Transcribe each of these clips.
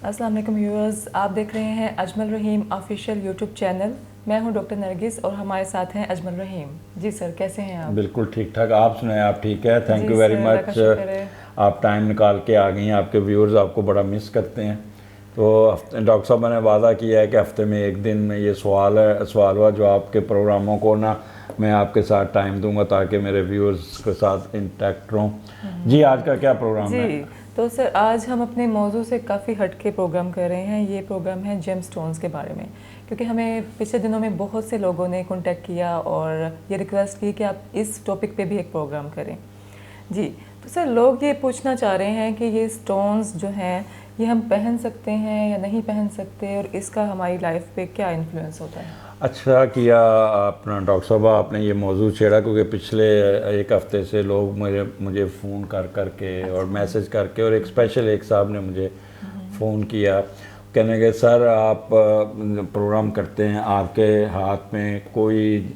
अस्सलाम वालेकुम व्यूअर्स, आप देख रहे हैं अजमल रहीम ऑफिशियल यूट्यूब चैनल। मैं हूं डॉक्टर नरगिस और हमारे साथ हैं अजमल रहीम। जी सर, कैसे हैं आप? बिल्कुल ठीक ठाक। आप सुनाएं, आप ठीक है? थैंक जी यू वेरी सर, अल्लाह का मच। शुक्र है। आप टाइम निकाल के आ गई हैं। आपके व्यूअर्स आपको बड़ा मिस करते हैं। तो डॉक्टर साहब ने वादा किया है कि हफ्ते में एक दिन में ये सवाल हुआ जो आपके प्रोग्रामों को ना मैं आपके साथ टाइम दूंगा ताकि मेरे व्यूअर्स के साथ इंटैक्ट रहूँ। जी, आज का क्या प्रोग्राम है? जी, तो सर आज हम अपने मौजू से काफ़ी हटके प्रोग्राम कर रहे हैं। ये प्रोग्राम है जेम स्टोन्स के बारे में, क्योंकि हमें पिछले दिनों में बहुत से लोगों ने कांटेक्ट किया और ये रिक्वेस्ट की कि आप इस टॉपिक पे भी एक प्रोग्राम करें। जी, तो सर लोग ये पूछना चाह रहे हैं कि ये स्टोन्स जो हैं ये हम पहन सकते हैं या नहीं पहन सकते, और इसका हमारी लाइफ पे क्या इन्फ्लुएंस होता है। अच्छा किया अपना डॉक्टर साहब, आपने ये मौजू छेड़ा, क्योंकि पिछले एक हफ़्ते से लोग मुझे फ़ोन कर के और मैसेज करके, और एक स्पेशल एक साहब ने मुझे फ़ोन किया कहने के सर आप प्रोग्राम करते हैं, आपके हाथ में कोई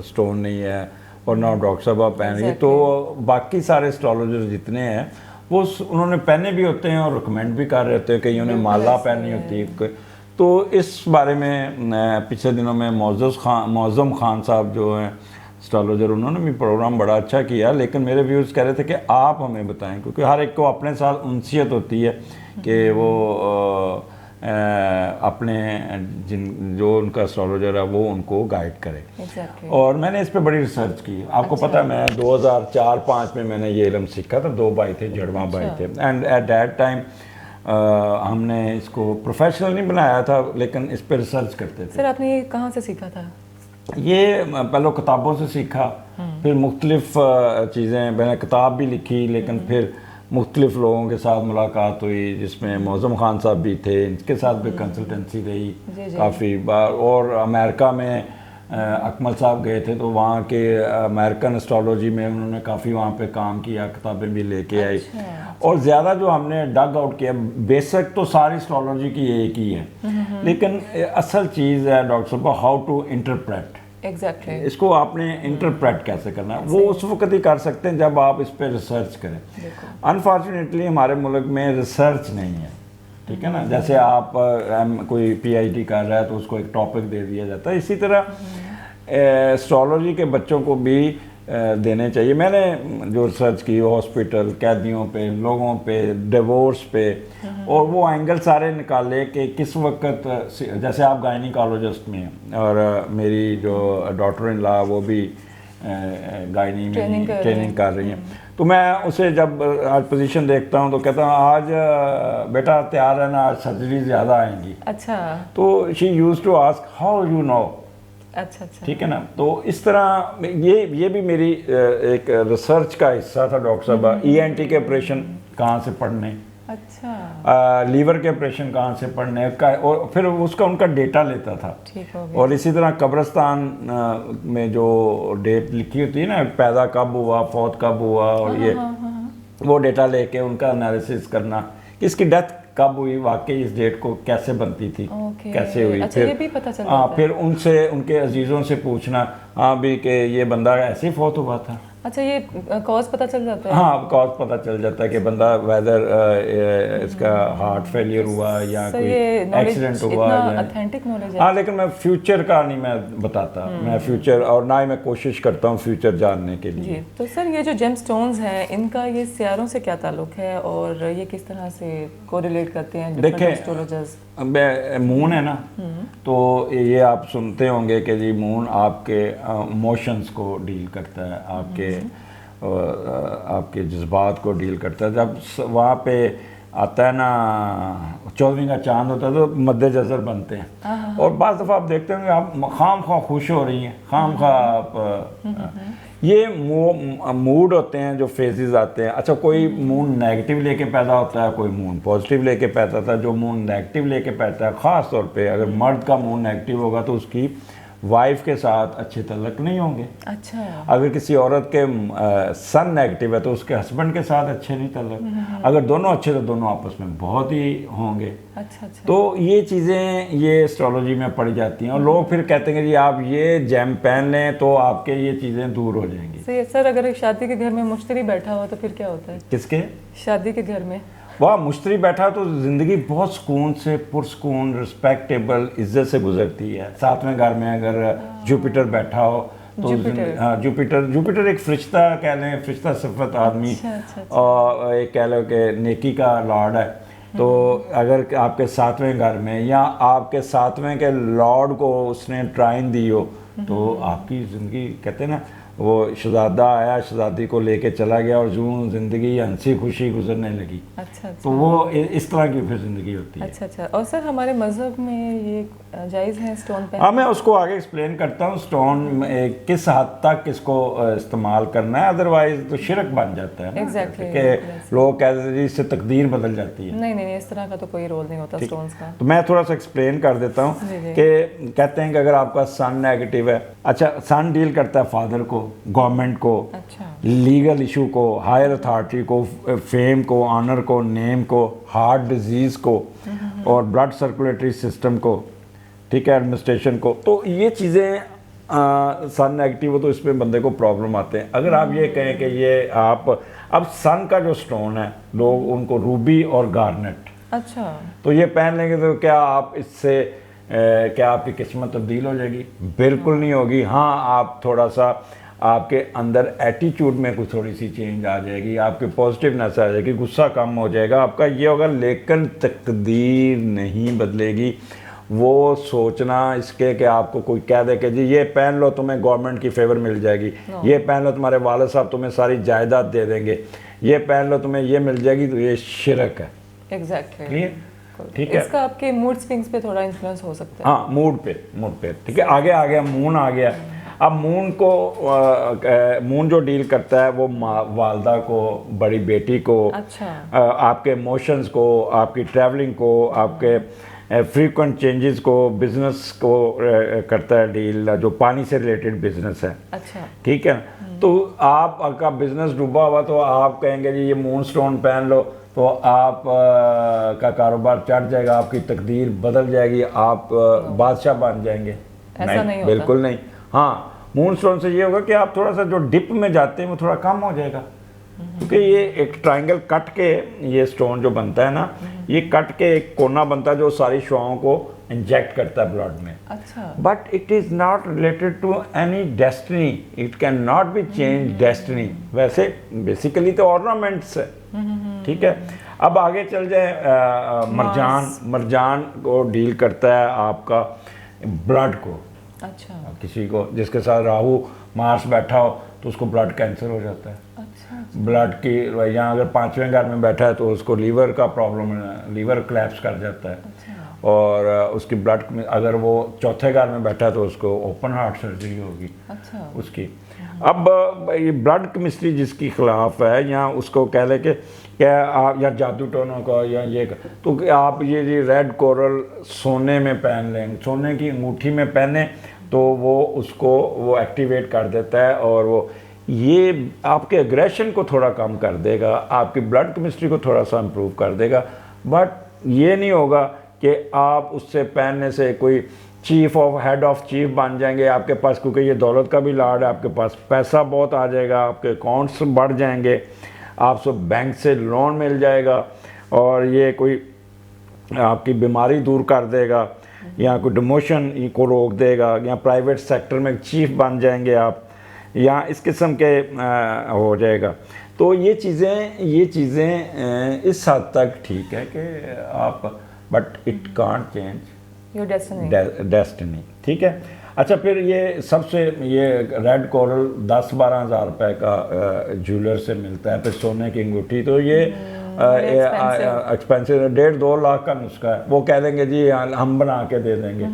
स्टोन नहीं है और ना डॉक्टर साहब आप पहन रही। तो बाकी सारे एस्ट्रोलॉजर जितने हैं वो उन्होंने पहने भी होते हैं और रिकमेंड भी कर रहे होते हैं, कईयों ने माला पहनी होती है। तो इस बारे में पिछले दिनों में मौज़म खान साहब जो हैं एस्ट्रोलॉजर, उन्होंने भी प्रोग्राम बड़ा अच्छा किया। लेकिन मेरे व्यूज़ कह रहे थे कि आप हमें बताएं, क्योंकि हर एक को अपने साथ उनसियत होती है कि वो अपने जो उनका एस्ट्रोलॉजर है वो उनको गाइड करे। और मैंने इस पर बड़ी रिसर्च की। आपको पता है मैं 2004-05 में मैंने ये इल्म सीखा था। 2 भाई थे, जड़वा भाई थे, एंड एट दैट टाइम हमने इसको प्रोफेशनल नहीं बनाया था, लेकिन इस पर रिसर्च करते थे। सर आपने ये कहाँ से सीखा था? ये पहले किताबों से सीखा, फिर मुख्तलिफ चीज़ें, मैंने किताब भी लिखी, लेकिन फिर मुख्तलिफ लोगों के साथ मुलाकात हुई, जिसमें मौज़म खान साहब भी थे, इनके साथ भी कंसल्टेंसी रही काफ़ी बार। और अमेरिका में अकमल साहब गए थे, तो वहाँ के अमेरिकन एस्ट्रोलॉजी में उन्होंने काफ़ी वहाँ पे काम किया, किताबें भी लेके आई। और ज़्यादा जो हमने डग आउट किया, बेसिक तो सारी एस्ट्रोलॉजी की एक ही है, लेकिन असल चीज़ है डॉक्टर साहब हाउ टू इंटरप्रेट। Exactly. इसको आपने इंटरप्रेट कैसे करना है वो उस वक्त ही कर सकते हैं जब आप इस पर रिसर्च करें। अनफॉर्चुनेटली हमारे मुल्क में रिसर्च नहीं है, ठीक है ना। जैसे आप कोई पीएचडी कर रहा है तो उसको एक टॉपिक दे दिया जाता है, इसी तरह एस्ट्रोलॉजी के बच्चों को भी देने चाहिए। मैंने जो रिसर्च की हॉस्पिटल, कैदियों पे, लोगों पे, डिवोर्स पे, और वो एंगल सारे निकाले कि किस वक्त, जैसे आप गायनिकोलॉजिस्ट में हैं और मेरी जो डॉटर इन लॉ वो भी गायनी में ट्रेनिंग कर रही हैं, तो मैं उसे जब आज पोजीशन देखता हूँ तो कहता हूँ आज बेटा तैयार है ना, आज सर्जरी ज़्यादा आएंगी। अच्छा। तो she used to ask how you know. अच्छा, ठीक है ना। तो इस तरह ये भी मेरी एक रिसर्च का हिस्सा था डॉक्टर साहब। ईएनटी के ऑपरेशन कहाँ से पढ़ने, अच्छा, लीवर के ऑपरेशन कहाँ से पढ़ने का, और फिर उसका उनका डेटा लेता था। ठीक हो गया। और इसी तरह कब्रिस्तान में जो डेट लिखी होती है ना, पैदा कब हुआ, फौत कब हुआ, और ये वो डेटा लेके उनका एनालिसिस करना कि इसकी डेथ कब हुई, वाकई इस डेट को कैसे बनती थी, कैसे हुई। अच्छा, फिर ये भी पता चल हाँ, फिर उनसे, उनके अजीज़ों से पूछना, हाँ भी कि ये बंदा ऐसे ही फौत हुआ था। अच्छा, ये कॉज पता चल जाता है? हाँ, कॉज पता चल जाता है कि बंदा वेदर इसका हार्ट फेलियर हुआ या कोई एक्सीडेंट हुआ। ऑथेंटिक नॉलेज है। हाँ, लेकिन मैं फ्यूचर का नहीं मैं बताता, मैं फ्यूचर, और ना ही मैं कोशिश करता हूँ फ्यूचर जानने के लिए। जी, तो सर ये जो जेम स्टोन्स हैं इनका ये सियारों से क्या ताल्लुक है और ये किस तरह से कोरिलेट करते हैं डिफरेंट एस्ट्रोलॉजर्स? मून है ना, तो ये आप सुनते होंगे कि जी मून आपके इमोशंस को डील करता है, आपके जज्बात को डील करता है। जब वहाँ पे आता है ना 14वीं का चांद होता है तो मद्दे नज़र बनते हैं, और बाज़ दफ़ा आप देखते होंगे आप खाम खा खुश हो रही हैं, खाम खा आप ये मूड होते हैं जो फेजेस आते हैं। अच्छा, कोई मून नेगेटिव लेके पैदा होता है, कोई मून पॉजिटिव लेके पैदा होता है। जो मून नेगेटिव लेके पैदा है, ख़ास तौर पे अगर मर्द का मून नेगेटिव होगा तो उसकी वाइफ के साथ अच्छे तल्लक नहीं होंगे। अच्छा। अगर किसी औरत के सन नेगेटिव है तो उसके हस्बैंड के साथ अच्छे नहीं तल्लक। अगर दोनों अच्छे तो दोनों आपस में बहुत ही होंगे। अच्छा। तो ये चीज़ें ये एस्ट्रोलॉजी में पड़ी जाती हैं, और लोग फिर कहते हैं कि जी आप ये जैम पहन लें तो आपके ये चीज़ें दूर हो जाएंगी। सर अगर एक शादी के घर में मुश्तरी बैठा हो तो फिर क्या होता है? किसके? शादी के घर में। वहाँ मुश्तरी बैठा तो ज़िंदगी बहुत सुकून से, पुरसकून, रिस्पेक्टेबल, इज्जत से गुजरती है। सातवें घर में अगर जुपिटर बैठा हो तो जुपिटर एक फरिश्ता कह लें, फरिश्ता सिफत आदमी। अच्छा। और एक कह लो कि नेकी का लॉर्ड है। तो अगर आपके सातवें घर में या आपके सातवें के लॉर्ड को उसने ट्राइन दी हो तो आपकी ज़िंदगी, कहते हैं ना, वो शहजादा आया, शहजादी को लेके चला गया और यूं ज़िंदगी हंसी खुशी गुजरने लगी। अच्छा। तो वो इस तरह की फिर ज़िंदगी होती है। अच्छा। और सर हमारे मज़हब में ये जायज़ है स्टोन पे? हाँ, मैं उसको आगे एक्सप्लेन करता हूँ स्टोन किस हद तक इसको इस्तेमाल करना है, अदरवाइज तो शिरक बन जाता है ना। Exactly, कि लोग कहते हैं जी इससे तकदीर बदल जाती है। नहीं, इस तरह का तो कोई रोल नहीं होता स्टोन्स का। तो मैं थोड़ा सा एक्सप्लेन कर देता हूँ कि कहते हैं कि अगर आपका सन नेगेटिव है, अच्छा, सन डील करता है फादर को, गवर्नमेंट को, अच्छा, लीगल इशू को, हायर अथॉरिटी को, फेम को, ऑनर को, नेम को, हार्ट डिजीज़ को और ब्लड सर्कुलेटरी सिस्टम को, ठीक है, एडमिनिस्ट्रेशन को। तो ये चीज़ें सन नेगेटिव हो तो इसमें बंदे को प्रॉब्लम आते हैं। अगर आप ये कहें कि ये आप अब सन का जो स्टोन है, लोग उनको रूबी और गार्नेट, अच्छा, तो ये पहन लेंगे तो क्या आप इससे क्या आपकी किस्मत तब्दील हो जाएगी? बिल्कुल नहीं होगी। हाँ, आप थोड़ा सा आपके अंदर एटीट्यूड में कुछ थोड़ी सी चेंज आ जाएगी, आपकी पॉजिटिवनेस आ जाएगी, गुस्सा कम हो जाएगा आपका, ये होगा, लेकिन तकदीर नहीं बदलेगी। वो सोचना इसके कि आपको कोई कह दे कि जी ये पहन लो तुम्हें गवर्नमेंट की फेवर मिल जाएगी, ये पहन लो तुम्हारे वालिद साहब तुम्हें सारी जायदाद दे देंगे, ये पहन लो तुम्हें ये मिल जाएगी, तो ये शिरक है। एग्जैक्टली, ठीक है। इसका आपके मूड स्विंग्स पे थोड़ा इन्फ्लुएंस हो सकता है। हाँ, मूड पे, ठीक है। आगे आ गया मून, आ गया। अब मून जो डील करता है वो वालदा को, बड़ी बेटी को, अच्छा, आपके इमोशंस को, आपकी ट्रैवलिंग को, आपके फ्रीक्वेंट चेंजेस को, बिजनेस को करता है डील, जो पानी से रिलेटेड बिजनेस है। अच्छा, ठीक है। तो आपका बिजनेस डूबा हुआ तो आप कहेंगे जी ये मून स्टोन पहन लो तो आप का कारोबार चढ़ जाएगा, आपकी तकदीर बदल जाएगी, आप बादशाह बन जाएंगे। ऐसा नहीं होता। बिल्कुल नहीं। हाँ, मून स्टोन से ये होगा कि आप थोड़ा सा जो डिप में जाते हैं वो थोड़ा कम हो जाएगा, क्योंकि ये एक ट्रायंगल कट के ये स्टोन जो बनता है ना, ये कट के एक कोना बनता है जो सारी शुआओं को इंजेक्ट करता है ब्लड में। अच्छा, but it is not related to any destiny, it can not be change destiny. वैसे बेसिकली तो ऑर्नामेंट्स है, ठीक है। अब आगे चल जाए, मरजान को डील करता है आपका ब्लड को। अच्छा, किसी को जिसके साथ राहु मार्स बैठा हो तो उसको ब्लड कैंसर हो जाता है। अच्छा, ब्लड की यहाँ अगर 5वें घर में बैठा है तो उसको लीवर का प्रॉब्लम है, लीवर क्लैप्स कर जाता है। अच्छा, और उसकी ब्लड, अगर वो 4थे घर में बैठा है तो उसको ओपन हार्ट सर्जरी होगी। अच्छा, उसकी। अब ये ब्लड केमिस्ट्री जिसकी खिलाफ है, या उसको कह ले कि क्या आप या जादू टोनों का या ये तो कि आप ये रेड कोरल सोने में पहन लें, सोने की अंगूठी में पहने तो वो उसको वो एक्टिवेट कर देता है और वो ये आपके एग्रेशन को थोड़ा कम कर देगा, आपकी ब्लड केमिस्ट्री को थोड़ा सा इम्प्रूव कर देगा। बट ये नहीं होगा कि आप उससे पहनने से कोई हेड ऑफ चीफ बन जाएंगे आपके पास, क्योंकि ये दौलत का भी लाड है, आपके पास पैसा बहुत आ जाएगा, आपके अकाउंट्स बढ़ जाएंगे, आपको बैंक से लोन मिल जाएगा और ये कोई आपकी बीमारी दूर कर देगा या कोई डिमोशन को रोक देगा या प्राइवेट सेक्टर में चीफ बन जाएंगे आप, या इस किस्म के हो जाएगा। तो ये चीज़ें इस हद तक ठीक है कि आप, but it can't change your destiny, ठीक है। अच्छा, फिर ये सबसे ये रेड कोरल 10-12 हज़ार रुपये का ज्वेलर से मिलता है, फिर सोने की अंगूठी, तो ये एक्सपेंसिव 1.5-2 लाख का नुस्खा है। वो कह देंगे जी हम बना के दे देंगे।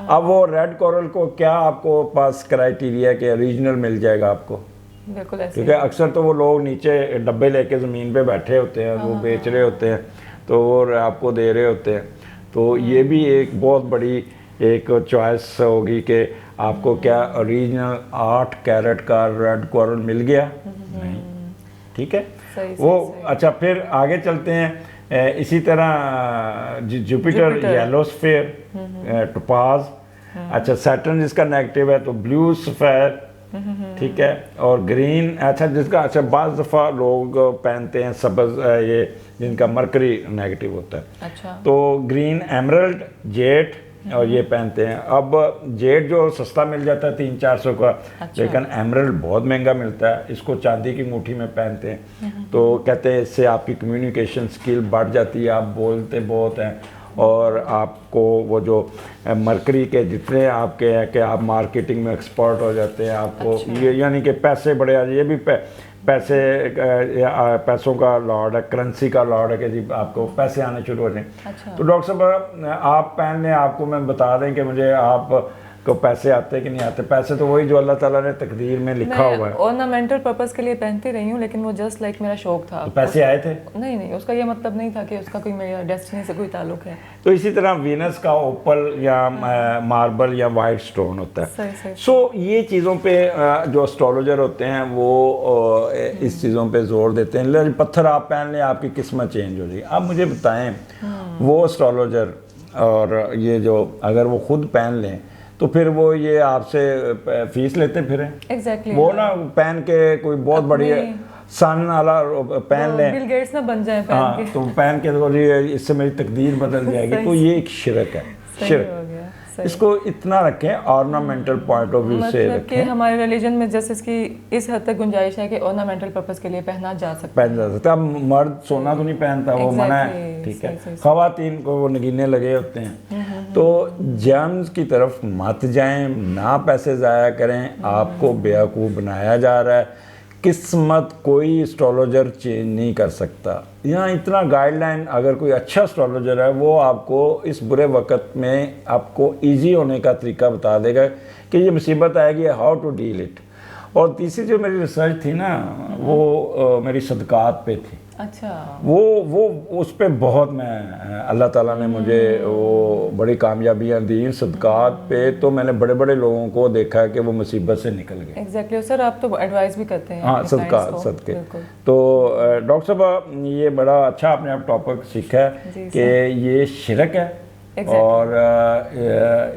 अब वो रेड कोरल को क्या आपको पास क्राइटेरिया है कि रीजनल मिल जाएगा आपको? बिल्कुल ऐसे, क्योंकि अक्सर तो वो लोग नीचे डब्बे लेके ज़मीन पे बैठे होते हैं, वो बेच रहे होते हैं, तो वो आपको दे रहे होते हैं। तो ये भी एक बहुत बड़ी एक चॉइस होगी कि आपको क्या ओरिजिनल 8 कैरेट का रेड कोरल मिल गया? नहीं, ठीक है। वो अच्छा, फिर आगे चलते हैं। इसी तरह जुपिटर येलो स्फेयर, टोपाज। अच्छा, सैटर्न जिसका नेगेटिव है तो ब्लू सफेयर, ठीक है, और ग्रीन अच्छा जिसका अच्छा बाज़ दफ़ा लोग पहनते हैं सब्ज़ ये जिनका मरकरी नेगेटिव होता है। अच्छा। तो ग्रीन एमरल्ड जेट और ये पहनते हैं। अब जेट जो सस्ता मिल जाता है 300-400 का, अच्छा। लेकिन एमरल्ड बहुत महंगा मिलता है। इसको चांदी की अंगूठी में पहनते हैं। तो कहते हैं इससे आपकी कम्युनिकेशन स्किल बढ़ जाती है, आप बोलते बहुत हैं और आपको वो जो मरकरी के जितने आपके हैं कि आप मार्केटिंग में एक्सपर्ट हो जाते हैं। आपको ये यानी कि पैसे बड़े आ ये भी पैसों का लॉर्ड है, करेंसी का लॉर्ड है कि जी आपको पैसे आने शुरू हो जाएं। अच्छा। तो डॉक्टर साहब आप पहन लें, आपको मैं बता दें कि मुझे आप को पैसे आते कि नहीं आते। पैसे तो वही जो अल्लाह ताला ने तकदीर में लिखा हुआ है। ऑर्नामेंटल पर्पस के लिए पहनती रही हूँ, लेकिन वो जस्ट लाइक मेरा शौक था। तो पैसे आए थे? नहीं, उसका ये मतलब नहीं था कि उसका कोई मेरा डेस्टिनी से कोई ताल्लुक है। तो इसी तरह वीनस का ओपल या मार्बल या वाइट स्टोन होता है। सही। सो ये चीज़ों पे जो एस्ट्रोलॉजर होते हैं वो इस चीज़ों पे जोर देते हैं। पत्थर आप पहन लें आपकी किस्मत चेंज हो जाएगी। आप मुझे बताएं वो एस्ट्रोलॉजर और ये जो अगर वो खुद पहन लें तो फिर वो ये आपसे फीस लेते फिर Exactly, वो ना पहन के कोई बहुत बड़ी सन वाला पहन लें, बिल गेट्स ना बन जाए पहन के। तो पहन के तो इससे मेरी तकदीर बदल जाएगी। तो ये एक शिरक है, शिरक। इसको इतना रखें ऑर्नामेंटल पॉइंट ऑफ व्यू से मतलब कि रखें। हमारे रिलीजन में जैसे इसकी इस हद तक गुंजाइश है कि ऑर्नामेंटल पर्पस के लिए पहना जा सकता है। पहन जा सकता है। अब मर्द सोना तो नहीं पहनता, वो मना है, ठीक है। खवातीन को वो नगीने लगे होते हैं। तो जेम्स की तरफ मत जाएं, ना पैसे ज़ाया करें। आपको बेवकूफ़ बनाया जा रहा है। किस्मत कोई एस्ट्रोलॉजर चेंज नहीं कर सकता। यहाँ इतना गाइडलाइन, अगर कोई अच्छा एस्ट्रोलॉजर है वो आपको इस बुरे वक्त में आपको इजी होने का तरीका बता देगा कि ये मुसीबत आएगी, हाउ टू डील इट। और तीसरी जो मेरी रिसर्च थी ना वो मेरी सदकात पे थी। अच्छा। वो उस पे बहुत मैं अल्लाह ताला ने मुझे वो बड़ी कामयाबियाँ दी सदकात पे। तो मैंने बड़े बड़े लोगों को देखा कि वो मुसीबत से निकल गए। एग्जैक्टली सर, आप तो एडवाइस भी करते हैं। हाँ, सदकात सदके। तो डॉक्टर साहब ये बड़ा अच्छा आपने आप टॉपिक सीखा है कि ये शिरक है और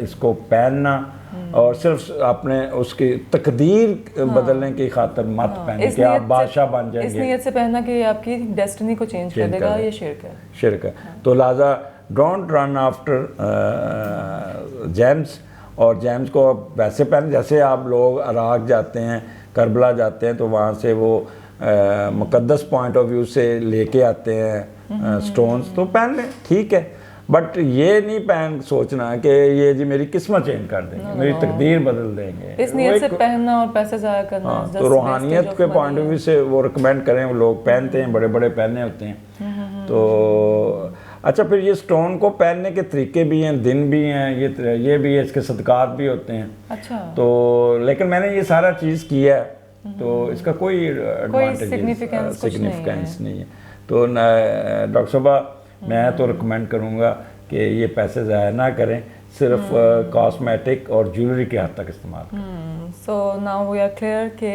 इसको पहनना और सिर्फ आपने उसकी तकदीर बदलने की खातिर मत पहने कि आप बादशाह बन जाएंगे। इस नियत से पहनना कि आपकी डेस्टिनी को चेंज कर देगा, ये शिरक है। तो लिहाजा डोंट रन आफ्टर जेम्स। और जेम्स को आप वैसे पहन जैसे आप लोग इराक जाते हैं, करबला जाते हैं, तो वहाँ से वो मुकद्दस पॉइंट ऑफ व्यू से लेके आते हैं स्टोन्स, तो पहन लें, ठीक है। बट ये नहीं पहन सोचना कि ये जी मेरी किस्मत चेंज कर देंगे, मेरी तकदीर बदल देंगे। इस नियत से पहनना और पैसे ज़ाया करना। हाँ, तो रूहानियत के पॉइंट ऑफ व्यू से वो रिकमेंड करें। वो लोग पहनते हैं, बड़े बड़े पहने होते हैं। तो अच्छा, फिर ये स्टोन को पहनने के तरीके भी हैं, दिन भी हैं, ये भी है, इसके सदकात भी होते हैं। अच्छा। तो लेकिन मैंने ये सारा चीज़ किया है तो इसका कोई एडवांटेज सिग्निफिकेंस नहीं है। तो डॉक्टर साहब मैं तो रिकमेंड करूँगा कि ये पैसे ज़ाया ना करें, सिर्फ कॉस्मेटिक और ज्वेलरी के हद तक इस्तेमाल करें। So now we are clear कि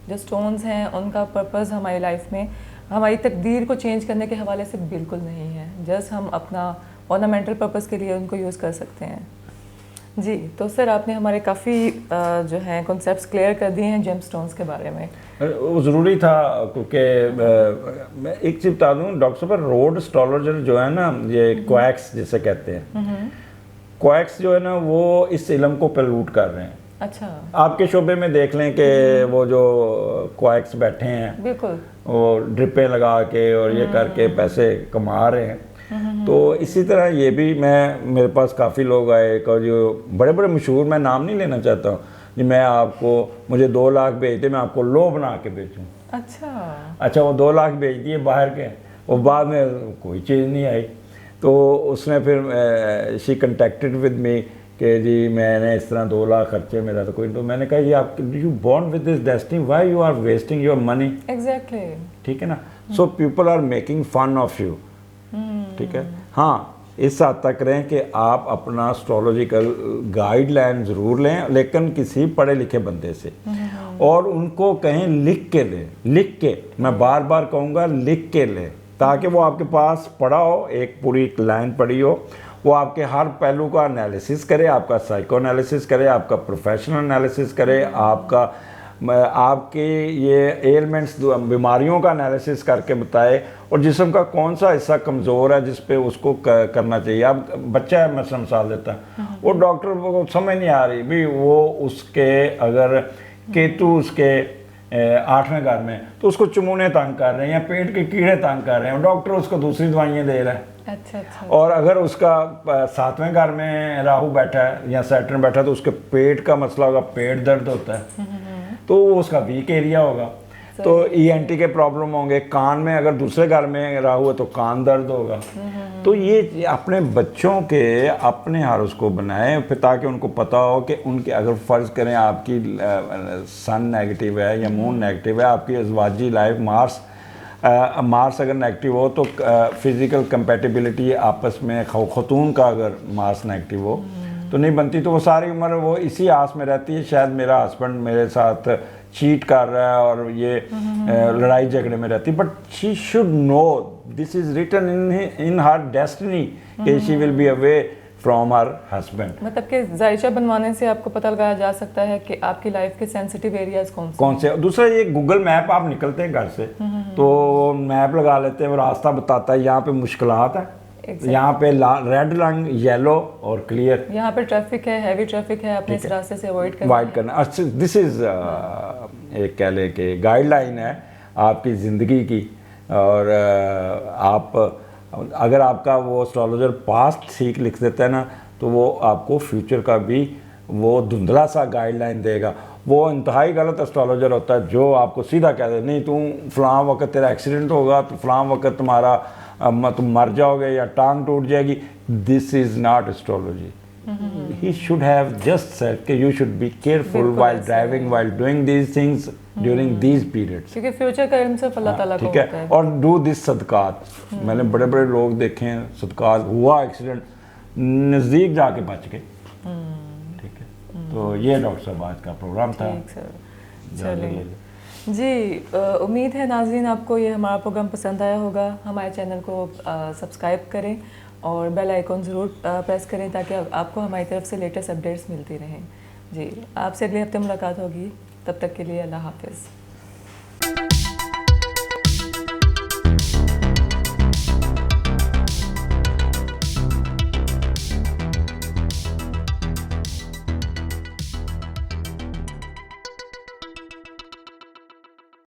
जो स्टोन्स हैं उनका पर्पस हमारी लाइफ में हमारी तकदीर को चेंज करने के हवाले से बिल्कुल नहीं है। जस्ट हम अपना ऑर्नामेंटल पर्पस के लिए उनको यूज़ कर सकते हैं। जी, तो सर आपने हमारे काफ़ी जो हैं कॉन्सेप्ट्स क्लियर कर दिए हैं जेम स्टोन्स के बारे में। वो ज़रूरी था क्योंकि मैं एक चीज़ बता दूँ डॉक्टर साहब, रोड एस्ट्रोलॉजर जो है ना, ये क्वैक्स जिसे कहते हैं, क्वैक्स जो है ना वो इस इल्म को पलूट कर रहे हैं। अच्छा। आपके शोबे में देख लें कि वो जो क्वैक्स बैठे हैं, बिल्कुल, वो ड्रिपें लगा के और ये करके पैसे कमा रहे हैं। तो इसी तरह ये भी मेरे पास काफ़ी लोग आए और जो बड़े बड़े मशहूर, मैं नाम नहीं लेना चाहता हूँ जी, मैं आपको मुझे 2 लाख भेज दे, मैं आपको लो बना के बेचूँ। अच्छा, वो 2 लाख भेज दिए बाहर के, वो बाद में कोई चीज़ नहीं आई। तो उसने फिर शी कंटेक्टेड विद मी कि जी मैंने इस तरह 2 लाख खर्चे, मेरा तो कोई। तो मैंने कहा ये आप you born with this destiny, why you are wasting your money. Exactly, ठीक है ना। So people are making fun of you, ठीक है। हाँ, इस हद तक रहें कि आप अपना एस्ट्रोलॉजिकल गाइडलाइन ज़रूर लें, लेकिन किसी पढ़े लिखे बंदे से, और उनको कहें लिख के लें। लिख के, मैं बार बार कहूँगा लिख के लें, ताकि वो आपके पास पढ़ा हो, एक पूरी लाइन पढ़ी हो, वो आपके हर पहलू का एनालिसिस करे, आपका साइको एनालिसिस करे, आपका प्रोफेशनल एनालिसिस करे, आपका आपके ये एलिमेंट्स बीमारियों का एनालिसिस करके बताए और जिस्म का कौन सा हिस्सा कमज़ोर है जिस पे उसको करना चाहिए। अब बच्चा है मसलन मिसाल देता है, वो डॉक्टर को समझ नहीं आ रही भी वो उसके अगर केतु उसके 8वें घर में तो उसको चुमूने तंग कर रहे हैं या पेट के कीड़े तंग कर रहे हैं, डॉक्टर उसको दूसरी दवाइयाँ दे रहा है। अच्छा। और अगर उसका 7वें घर में राहु बैठा है या सैटर्न बैठा है तो उसके पेट का मसला होगा, पेट दर्द होता है तो वो उसका वीक एरिया होगा। तो ENT के प्रॉब्लम होंगे, कान में अगर दूसरे घर में राहु है तो कान दर्द होगा। तो ये अपने बच्चों के अपने हार्स को बनाए फिर ताकि उनको पता हो कि उनके अगर फ़र्ज़ करें आपकी सन नेगेटिव है या मून नेगेटिव है, आपकी अज़वाजी लाइफ मार्स अगर नेगेटिव हो तो फिज़िकल कंपैटिबिलिटी आपस में खतून का अगर मार्स नेगेटिव हो तो नहीं बनती। तो वो सारी उम्र वो इसी आस में रहती है शायद मेरा हस्बैंड मेरे साथ चीट कर रहा है और ये लड़ाई झगड़े में रहती है। But she should know this is written in her destiny कि she will be away from her husband. मतलब कि जायचा बनवाने से आपको पता लगाया जा सकता है कि आपकी लाइफ के सेंसिटिव एरियाज कौन से। दूसरा ये गूगल मैप आप निकलते हैं घर से तो मैप लगा लेते हैं, वो रास्ता बताता है यहाँ पे मुश्किलात है, यहाँ पे रेड रंग, येलो और क्लियर, यहाँ पे ट्रैफिक है, हैवी ट्रैफिक है, अपने इस रास्ते से अवॉइड करना। अच्छा, दिस इज एक कह ले कि गाइडलाइन है आपकी ज़िंदगी की। और आप अगर आपका वो एस्ट्रोलॉजर पास्ट ठीक लिख देता है ना तो वो आपको फ्यूचर का भी वो धुंधला सा गाइडलाइन देगा। वो इंतहाई गलत एस्ट्रोलॉजर होता है जो आपको सीधा कह दे नहीं तुम फ़लाँ वक्त तेरा एक्सीडेंट होगा, तो फ़लाँ वक्त तुम्हारा तुम मर जाओगे या टांग टूट जाएगी। This is not astrology. He should have just said कि you should be careful while driving, while doing these things during these periods, क्योंकि फ्यूचर का इल्म सिर्फ अल्लाह ताला को होता है। और डू दिस सदकात। मैंने बड़े बड़े लोग देखे हैं, सदकात हुआ एक्सीडेंट नज़दीक जाके बच गए। ठीक है, तो ये डॉक्टर साहब आज का प्रोग्राम था। चलिए जी, उम्मीद है नाज़रीन आपको ये हमारा प्रोग्राम पसंद आया होगा। हमारे चैनल को सब्सक्राइब करें और बेल आइकॉन ज़रूर प्रेस करें ताकि आपको हमारी तरफ से लेटेस्ट अपडेट्स मिलती रहें। जी, आपसे अगले हफ्ते मुलाकात होगी, तब तक के लिए अल्लाह हाफ़िज़।